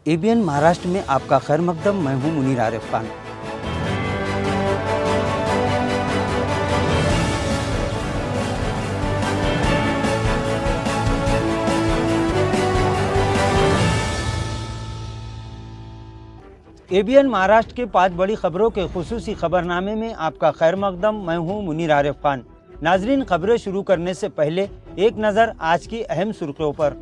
ABN Maharashtra में आपका खैर मकदम। मैं हूं मुनीर आरिफ खान। एबीएन महाराष्ट्र के 5 बड़ी खबरों के खुसूसी खबरनामे में आपका खैर मकदम। मैं हूं मुनीर आरिफ खान। नाजरीन, खबरें शुरू करने से पहले एक नज़र आज की अहम सुर्खियों पर।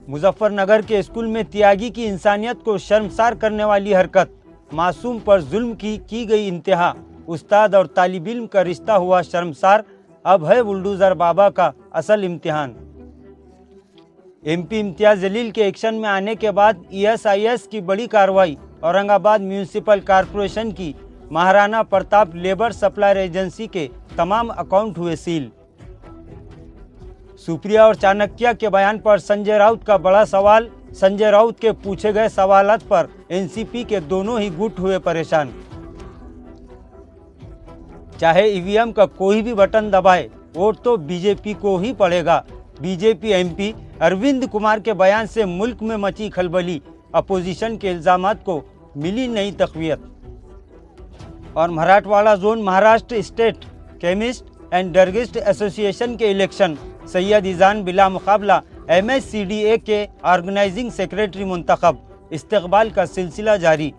मुजफ्फरनगर के स्कूल में त्यागी की इंसानियत को शर्मसार करने वाली हरकत, मासूम पर जुल्म की गई इंतहा, उस्ताद और तालिब इल्म का रिश्ता हुआ शर्मसार, अब है बुलडोजर बाबा का असल इम्तिहान। एमपी इम्तियाज जलील के एक्शन में आने के बाद ईएसआईएस की बड़ी कार्रवाई। औरंगाबाद म्यूनिसिपल कॉरपोरेशन की Maharana Pratap labour supplier agency के तमाम अकाउंट हुए सील। सुप्रिया और चाणक्य के बयान पर संजय राउत का बड़ा सवाल। संजय राउत के पूछे गए सवालात पर एनसीपी के दोनों ही गुट हुए परेशान। चाहे ईवीएम का कोई भी बटन दबाए, वोट तो बीजेपी को ही पड़ेगा। बीजेपी एमपी अरविंद कुमार के बयान से मुल्क में मची खलबली। अपोजिशन के इल्जामात को मिली नई तक़वियत। और Marathwada zone Maharashtra state chemist and druggist association के इलेक्शन, सैयद ईजान बिला मुकाबला एमएससीडीए के ऑर्गेनाइजिंग सेक्रेटरी मुंतखब। इस्तकबाल का सिलसिला जारी।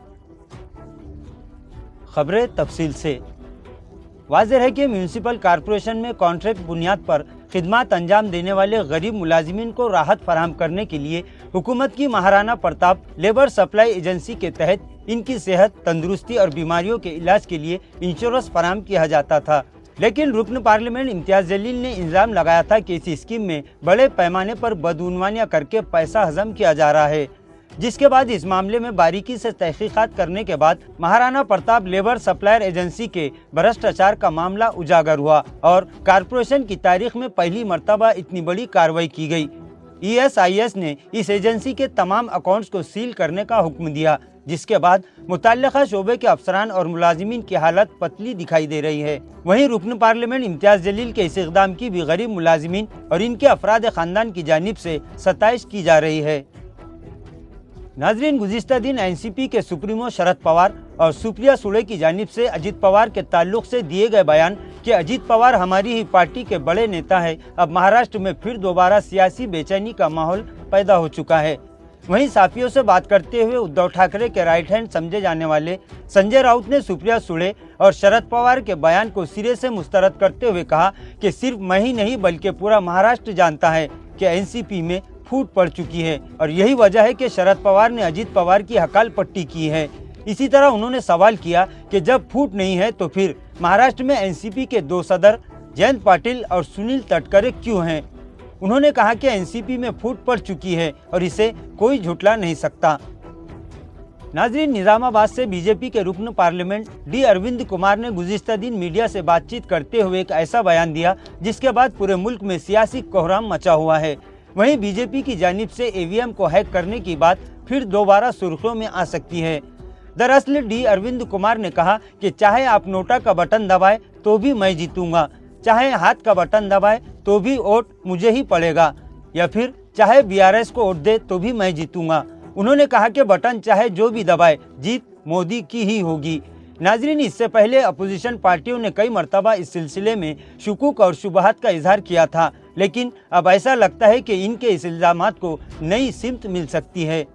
खबरें तफसील से। वाज़ेह है कि म्यूनिसिपल कॉरपोरेशन में कॉन्ट्रैक्ट बुनियाद पर खिदमत अंजाम देने वाले गरीब मुलाजिमीन को राहत फराहम करने के लिए हुकूमत की Maharana Pratap labour supply agency के तहत इनकी सेहत, तंदुरुस्ती और बीमारियों के इलाज के लिए इंश्योरेंस फराहम किया जाता था। लेकिन रुकन पार्लियामेंट इम्तियाज जलील ने इल्ज़ाम लगाया था कि इस स्कीम में बड़े पैमाने पर बदउनवानियां करके पैसा हजम किया जा रहा है, जिसके बाद इस मामले में बारीकी से तहकीकात करने के बाद Maharana Pratap labour supplier agency के भ्रष्टाचार का मामला उजागर हुआ और कॉरपोरेशन की तारीख में पहली मर्तबा इतनी बड़ी कार्रवाई की गई। ईएसआईएस ने इस एजेंसी के तमाम अकाउंट्स को सील करने का हुक्म दिया, जिसके बाद मुतल्लिका शोबे के अफसरान और मुलाजिमीन की हालत पतली दिखाई दे रही है। वहीं रुकन पार्लियामेंट इम्तियाज जलील के इस इक़दाम की भी गरीब मुलाजिमीन और इनके अफराद खानदान की जानिब से सताइश की जा रही है। नाजरीन, गुज़िश्ता दिन एनसीपी के सुप्रीमो शरद पवार और सुप्रिया सुळे की जानिब से अजीत पवार के ताल्लुक से दिए गए बयान कि अजीत पवार हमारी ही पार्टी के बड़े नेता है, अब महाराष्ट्र में फिर दोबारा सियासी बेचैनी का माहौल पैदा हो चुका है। वहीं साफियों से बात करते हुए उद्धव ठाकरे के राइट हैंड समझे जाने वाले संजय राउत ने सुप्रिया सुळे और शरद पवार के बयान को सिरे से मुस्तरद करते हुए कहा कि सिर्फ मैं ही नहीं बल्कि पूरा महाराष्ट्र जानता है कि एनसीपी में फूट पड़ चुकी है और यही वजह है कि शरद पवार ने अजीत पवार की हकाल पट्टी की है। इसी तरह उन्होंने सवाल किया कि जब फूट नहीं है तो फिर महाराष्ट्र में एनसीपी के 2 सदर जयंत पाटिल और सुनील तटकरे क्यों हैं। उन्होंने कहा कि एनसीपी में फूट पड़ चुकी है और इसे कोई झुठला नहीं सकता। नाजरीन, निजामाबाद से बीजेपी के रुकन पार्लियामेंट डी अरविंद कुमार ने गुज़िश्ता दिन मीडिया से बातचीत करते हुए एक ऐसा बयान दिया जिसके बाद पूरे मुल्क में सियासी कोहराम मचा हुआ है। वहीं बीजेपी की जानिब से ईवीएम को हैक करने की बात फिर दोबारा सुर्खियों में आ सकती है। दरअसल डी अरविंद कुमार ने कहा कि चाहे आप नोटा का बटन दबाए तो भी मैं जीतूंगा, चाहे हाथ का बटन दबाए तो भी वोट मुझे ही पड़ेगा, या फिर चाहे बीआरएस को वोट दे तो भी मैं जीतूंगा। उन्होंने कहा कि बटन चाहे जो भी दबाए, जीत मोदी की ही होगी। नाजरीन, इससे पहले अपोजिशन पार्टियों ने कई मरतबा इस सिलसिले में शुकूक और शुबहात का इजहार किया था, लेकिन अब ऐसा लगता है कि इनके इस इल्जामात को नई सिमत मिल सकती है।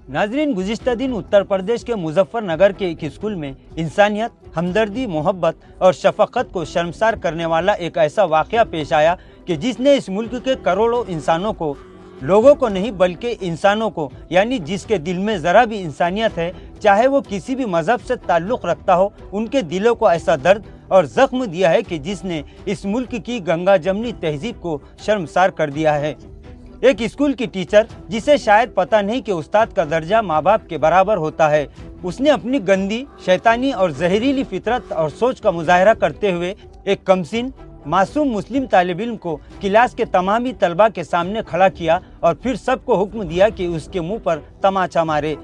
नाजरीन, गुज़िश्ता दिन उत्तर प्रदेश के मुजफ्फरनगर के एक स्कूल में इंसानियत, हमदर्दी, मोहब्बत और शफकत को शर्मसार करने वाला एक ऐसा वाक़या पेश आया कि जिसने इस मुल्क के करोड़ों इंसानों को, लोगों को नहीं बल्कि इंसानों को, यानी जिसके दिल में ज़रा भी इंसानियत है, चाहे वो किसी भी मज़हब से ताल्लुक़ रखता हो, उनके दिलों को ऐसा दर्द और ज़ख्म दिया है कि जिसने इस मुल्क की गंगा जमनी तहजीब को शर्मसार कर दिया है। एक स्कूल की टीचर, जिसे शायद पता नहीं कि उस्ताद का दर्जा माँ बाप के बराबर होता है, उसने अपनी गंदी, शैतानी और जहरीली फितरत और सोच का मुजाहरा करते हुए एक कमसिन मासूम मुस्लिम तालिब इल्म को क्लास के तमामी तलबा के सामने खड़ा किया और फिर सबको हुक्म दिया कि उसके मुंह पर तमाचा मारे।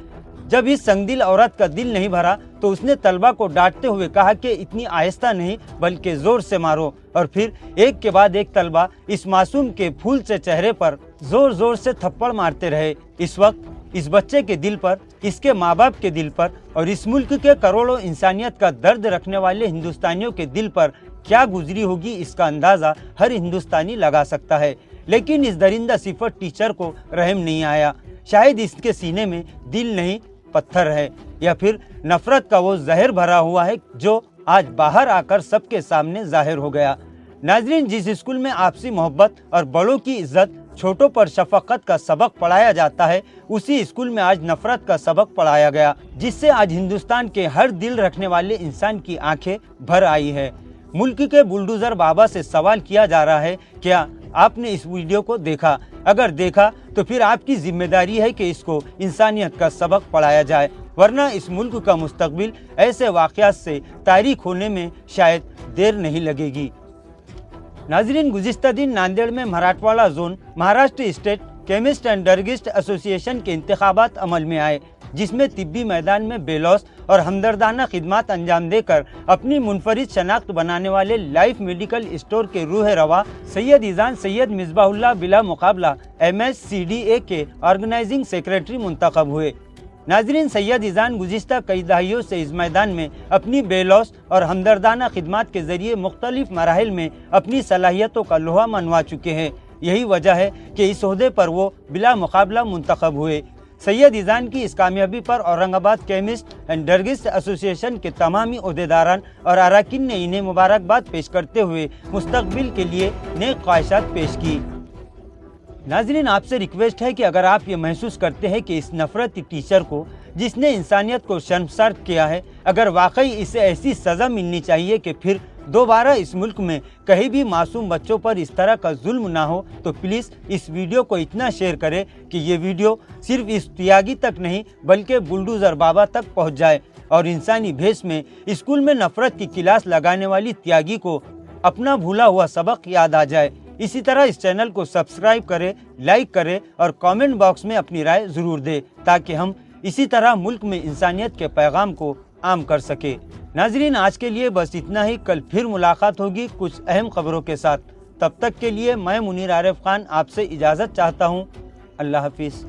जब इस संगदिल औरत का दिल नहीं भरा तो उसने तलबा को डांटते हुए कहा कि इतनी आहिस्ता नहीं बल्कि जोर से मारो, और फिर एक के बाद एक तलबा इस मासूम के फूल से चेहरे पर जोर जोर से थप्पड़ मारते रहे। इस वक्त इस बच्चे के दिल पर, इसके माँ बाप के दिल पर और इस मुल्क के करोड़ों इंसानियत का दर्द रखने वाले हिंदुस्तानियों के दिल पर क्या गुजरी होगी, इसका अंदाज़ा हर हिंदुस्तानी लगा सकता है। लेकिन इस दरिंदा सिफत टीचर को रहम नहीं आया। शायद इसके सीने में दिल नहीं पत्थर है, या फिर नफरत का वो जहर भरा हुआ है जो आज बाहर आकर सबके सामने जाहिर हो गया। नाजरीन, जिस स्कूल में आपसी मोहब्बत और बड़ों की इज्जत, छोटों पर शफकत का सबक पढ़ाया जाता है, उसी स्कूल में आज नफरत का सबक पढ़ाया गया, जिससे आज हिंदुस्तान के हर दिल रखने वाले इंसान की आंखें भर आई है। मुल्क के बुलडोजर बाबा से सवाल किया जा रहा है, क्या आपने इस वीडियो को देखा? अगर देखा तो फिर आपकी जिम्मेदारी है कि इसको इंसानियत का सबक पढ़ाया जाए, वरना इस मुल्क का मुस्तकबिल ऐसे वाक़यात से तारीख होने में शायद देर नहीं लगेगी। नाजरीन, गुज़िश्ता दिन नांदेड़ में Marathwada zone Maharashtra state chemist and druggist association के इंतखाबात अमल में आए, जिसमें तिब्बी मैदान में बेलौस और हमदर्दाना खिदमत अंजाम देकर अपनी मुनफरिद शनाख्त बनाने वाले लाइफ मेडिकल स्टोर के रूह रवा सैयद ईजान सैयद मिसबाहुल्लाह बिला मुकाबला MSCDA के ऑर्गेनाइजिंग सेक्रेटरी मुंतखब हुए। नाजरीन, सैयद ईजान गुज़िश्ता कई दहाइयों से इस मैदान में अपनी बेलौस और हमदर्दाना खिदमत के जरिए मुख्तलिफ मराहिल में अपनी सलाहियतों का लोहा मनवा चुके हैं। यही वजह है कि इस ओहदे पर वो बिला मुकाबला मुंतखब हुए। सैयद ईजान की इस कामयाबी पर Aurangabad chemist and druggist association के तमामी ओहदेदारान और अरकान ने इन्हें मुबारकबाद पेश करते हुए मुस्तकबिल के लिए नेक ख्वाहिशात पेश की। नाजरीन, आपसे रिक्वेस्ट है कि अगर आप ये महसूस करते हैं कि इस नफरती टीचर को, जिसने इंसानियत को शर्मसार किया है, अगर वाकई इसे ऐसी सज़ा मिलनी चाहिए कि फिर दोबारा इस मुल्क में कहीं भी मासूम बच्चों पर इस तरह का जुल्म ना हो, तो प्लीज़ इस वीडियो को इतना शेयर करें कि ये वीडियो सिर्फ इस त्यागी तक नहीं बल्कि बुलडोजर बाबा तक पहुंच जाए और इंसानी भेष में स्कूल में नफरत की क्लास लगाने वाली त्यागी को अपना भूला हुआ सबक याद आ जाए। इसी तरह इस चैनल को सब्सक्राइब करें, लाइक करें और कमेंट बॉक्स में अपनी राय ज़रूर दें, ताकि हम इसी तरह मुल्क में इंसानियत के पैगाम को आम कर सके। नाजरीन, आज के लिए बस इतना ही। कल फिर मुलाकात होगी कुछ अहम खबरों के साथ। तब तक के लिए मैं मुनीर आरिफ खान आपसे इजाज़त चाहता हूँ। अल्लाह हाफिज़।